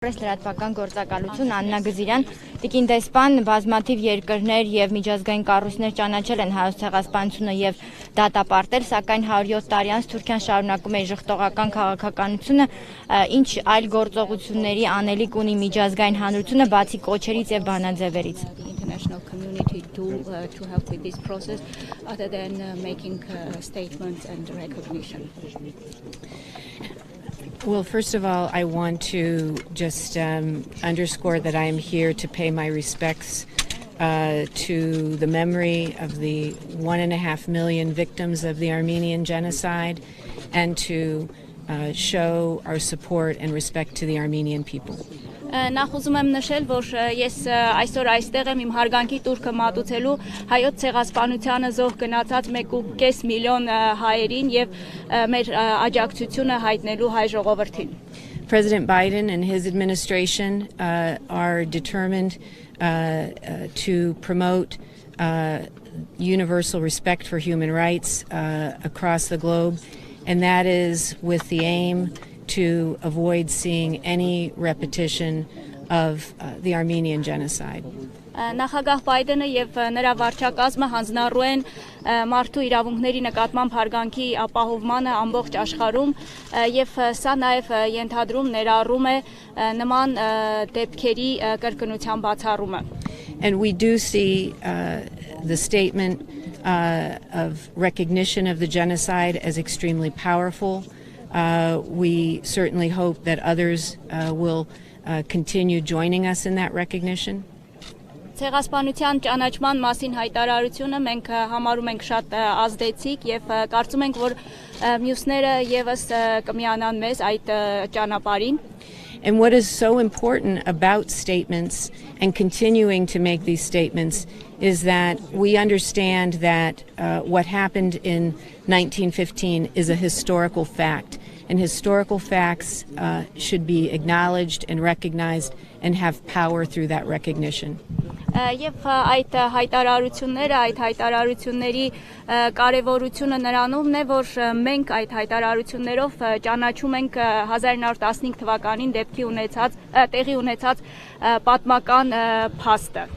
Լրատվական գործակալություն Աննա Գզիրյան, Տիկին դեսպան, բազմաթիվ երկրներ եւ միջազգային կառույցներ ճանաչել են հայոց ցեղասպանությունը եւ դատապարտել, սակայն 107 տարի անց Թուրքիան շարունակում է ժխտողական քաղաքականությունը, ինչ այլ գործողությունների անելիք ունի միջազգային հանրությունը բացի կոչերից եւ բանաձևերից. International community to help with this process other than making statements and recognition. Well, first of all, I want to just underscore that I am here to pay my respects to the memory of the 1.5 million victims of the Armenian genocide and to show our support and respect to the Armenian people. Նախ ուզում եմ նշել, որ ես այսօր այստեղ եմ իմ հարգանքի տուրքը մատուցելու հայոց ցեղասպանությանը զոհ գնացած 1.5 միլիոն հայերին եւ մեր աջակցությունը հայտնելու հայ ժողովրդին. President Biden and his administration are determined to promote universal respect for human rights across the globe, and that is with the aim to avoid seeing any repetition of the Armenian genocide. Նախագահ Բայդենը եւ նրա վարչակազմը հանձնառու են մարդու իրավունքների նկատմամբ հարգանքի ապահովմանը ամբողջ աշխարհում եւ սա նաեւ ենթադրում ներառում է նման դեպքերի կրկնության բացառումը. And we do see the statement of recognition of the genocide as extremely powerful. We certainly hope that others will continue joining us in that recognition. Ցեղասպանության ճանաչման մասին հայտարարությունը մենք համարում ենք շատ ազդեցիկ եւ կարծում ենք, որ մյուսները եւս կմիանան մեզ այդ ճանապարհին. And what is so important about statements and continuing to make these statements is that we understand that what happened in 1915 is a historical fact, and historical facts should be acknowledged and recognized and have power through that recognition. Եվ այդ հայտարարությունների կարևորությունը նրանումն է, որ մենք այդ հայտարարություններով ճանաչում ենք 1915 թվականին տեղի ունեցած պատմական փաստը.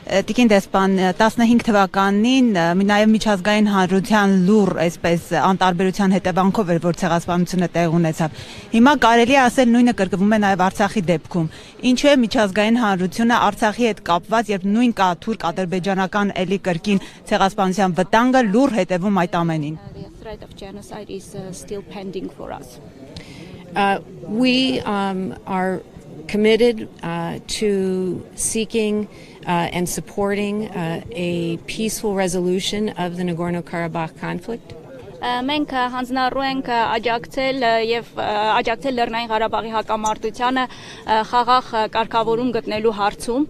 Տիկին դեսպան 15 թվականին նաև միջազգային հանրության լուր այսպես անտարբերության հետևանքով էր, որ ցեղասպանությունը տեղ ունեցավ. Հիմա կարելի է ասել նույնը կրկնվում է նաև Արցախի դեպքում. Ինչու է միջազգային հանրությունը Արցախի հետ կապված, երբ նույն կա թուրք-ադրբեջանական էլի կրկին ցեղասպանության վտանգը լուր հետևում այդ ամենին. The threat of genocide is still pending for us. We are committed to seeking and supporting a peaceful resolution of the Nagorno-Karabakh conflict. Մենք հանձնառու ենք աջակցել Լեռնային Ղարաբաղի հակամարտությանը խաղաղ կարգավորում գտնելու հարցում.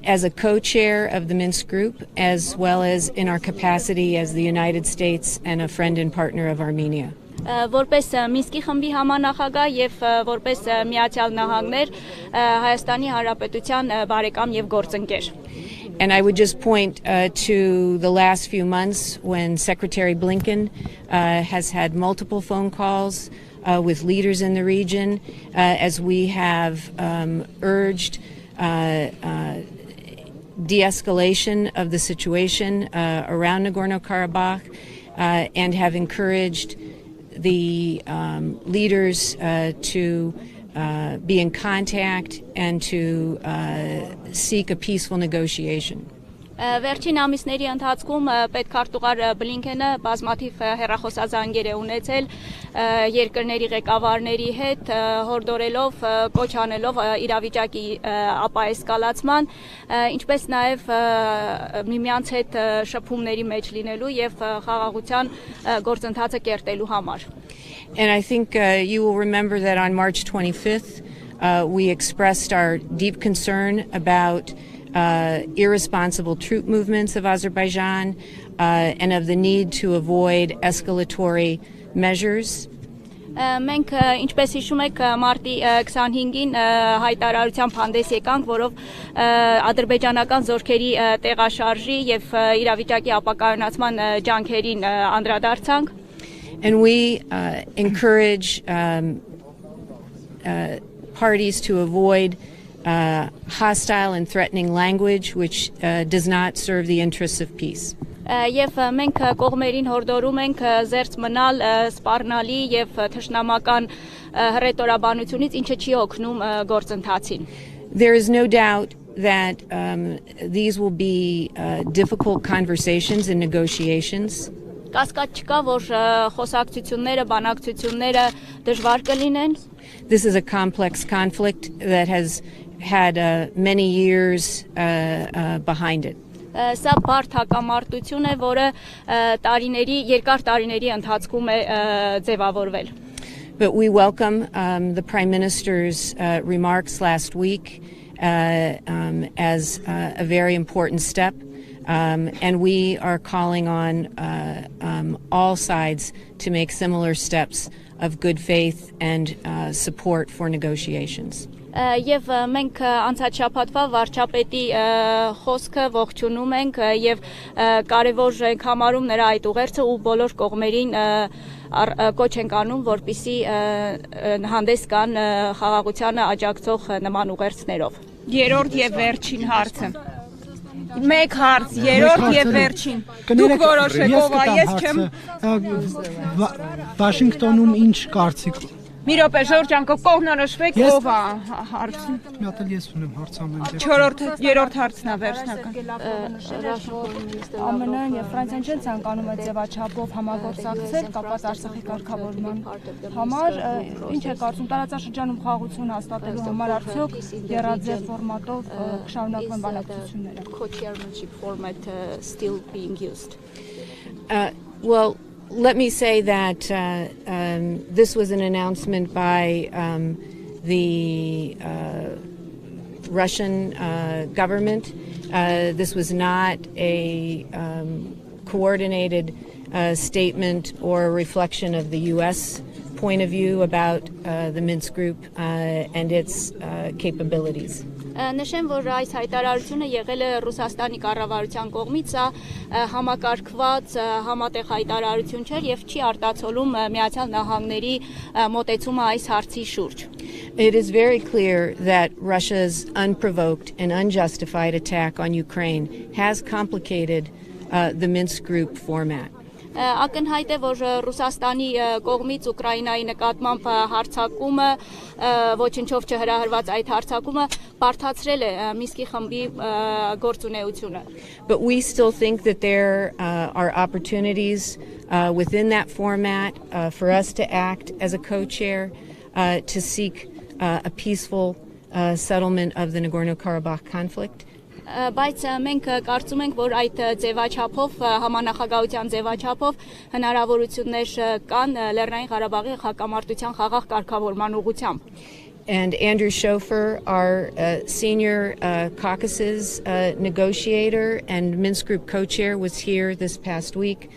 As a co-chair of the Minsk group, as well as in our capacity as the United States and a friend and partner of Armenia. Որպես Մինսկի խմբի համանախագահ եւ որպես Միացյալ Նահանգներ Հայաստանի Հանրապետության բարեկամ եւ գործընկեր. And I would just point to the last few months when Secretary Blinken has had multiple phone calls with leaders in the region as we have urged de-escalation of the situation around Nagorno-Karabakh and have encouraged the leaders to be in contact and to seek a peaceful negotiation. Վերջին ամիսների ընթացքում պետքարտուղար Բլինքենը բազմաթիվ հեռախոսազանգեր է ունեցել երկրների ղեկավարների հետ, հորդորելով, կոչ անելով իրավիճակի ապաեսկալացման, ինչպես նաև միմյանց հետ շփումների մեջ լինելու եւ խաղաղության գործընթացը կերտելու համար. And I think you will remember that on March 25th we expressed our deep concern about irresponsible troop movements of Azerbaijan and of the need to avoid escalatory measures. Մենք ինչպես հիշում եք մարտի 25-ին հայտարարությամբ հանդես եկանք, որով ադրբեջանական զորքերի տեղաշարժի եւ իրավիճակի ապակայունացման ջանքերին անդրադարձանք. And we encourage parties to avoid hostile and threatening language which does not serve the interests of peace. Եվ մենք կողմերին հորդորում ենք զերծ մնալ սպառնալի եւ թշնամական հռետորաբանությունից, ինչը չի օգնում գործընթացին. There is no doubt that these will be difficult conversations and negotiations. Կասկած չկա, որ խոսակցությունները, բանակցությունները դժվար կլինեն. This is a complex conflict that has had many years behind it. Սա բարդ հակամարտություն է, որը երկար տարիների ընթացքում է ձևավորվել. But we welcome the Prime Minister's remarks last week as a very important step, and we are calling on all sides to make similar steps of good faith and support for negotiations. Եվ մենք անցած շաբաթվա վարչապետի խոսքը ողջունում ենք եւ կարեւոր ենք համարում նրա այդ ուղերձը ու բոլոր կողմերին կոչ ենք անում, որպիսի հանդես գան խաղաղությանը աջակցող նման ուղերձներով. Երրորդ եւ վերջին հարցը. Մեկ հարց, երրորդ եւ վերջին. Դուք որոշեք ով է, ես չեմ. Վաշինգտոնում ինչ կարծիք։ Մի րոպե, Ժորժ ջան, կողմնորոշվեք ով է հարցը։ Մի հատ էլ ես ունեմ հարց ամեն Երրորդ հարցն է վերջնական։ ԱՄՆ-ն եւ Ֆրանսիան չեն ցանկանում այդ ձևաչափով համագործակցել կապված Արցախի կարգավորման համար, ինչ է կարծում տարածաշրջանում խաղաղություն հաստատելու համար արդյոք եռաձև ֆորմատով կշարունակվեն բանակցությունները։ Co-chairmanship format still being used. Well, let me say that this was an announcement by the Russian government. This was not a coordinated statement or a reflection of the U.S. point of view about the Minsk group and its capabilities. Նշեմ, որ այս հայտարարությունը եղել է Ռուսաստանի կառավարության կողմից, սա համակարգված համատեղ հայտարարություն չէր եւ չի արտացոլում Միացյալ Նահանգների մոտեցումը այս հարցի շուրջ. It is very clear that Russia's unprovoked and unjustified attack on Ukraine has complicated the Minsk group format. Ակնհայտ է, որ Ռուսաստանի կողմից Ուկրաինայի նկատմամբ հարձակումը, ոչնչով չհրահրված այդ հարձակումը բարդացրել է Մինսկի խմբի գործունեությունը. But we still think that there are opportunities within that format for us to act as a co-chair to seek a peaceful settlement of the Nagorno-Karabakh conflict. Բայց մենք կարծում ենք, որ այդ ձևաչափով, համանախագահության ձևաչափով հնարավորություններ կան Լեռնային Ղարաբաղի հակամարտության խաղաղ կարգավորման ուղղությամբ. And Andrew Schofer, our senior Caucasus negotiator and Minsk Group co-chair, was here this past week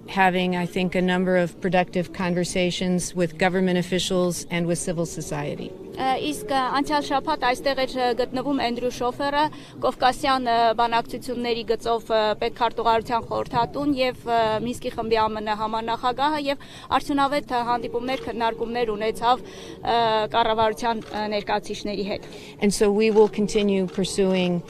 having, I think, a number of productive conversations with government officials and with civil society. Իսկ անցյալ շաբաթ այստեղ էր գտնվում Էնդրյու Շոֆերը, Կովկասյան բանակցությունների գծով պետքարտուղարության խորհրդատուն եւ Մինսկի խմբի ԱՄՆ համանախագահը եւ արդյունավետ հանդիպումներ, քննարկումներ ունեցավ կառավարության ներկայացուցիչների հետ. And so we will continue pursuing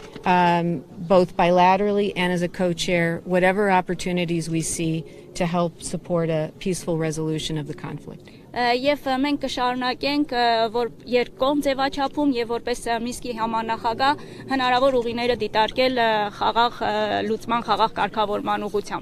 both bilaterally and as a co-chair whatever opportunities we see to help support a peaceful resolution of the conflict. Եվ մենք կշարունակենք, որ երկկողմ ձևաչափում եւ որպես Մինսկի համանախագահ հնարավոր ուղիները դիտարկել խաղաղ լուծման, խաղաղ կարգավորման ուղղությամբ.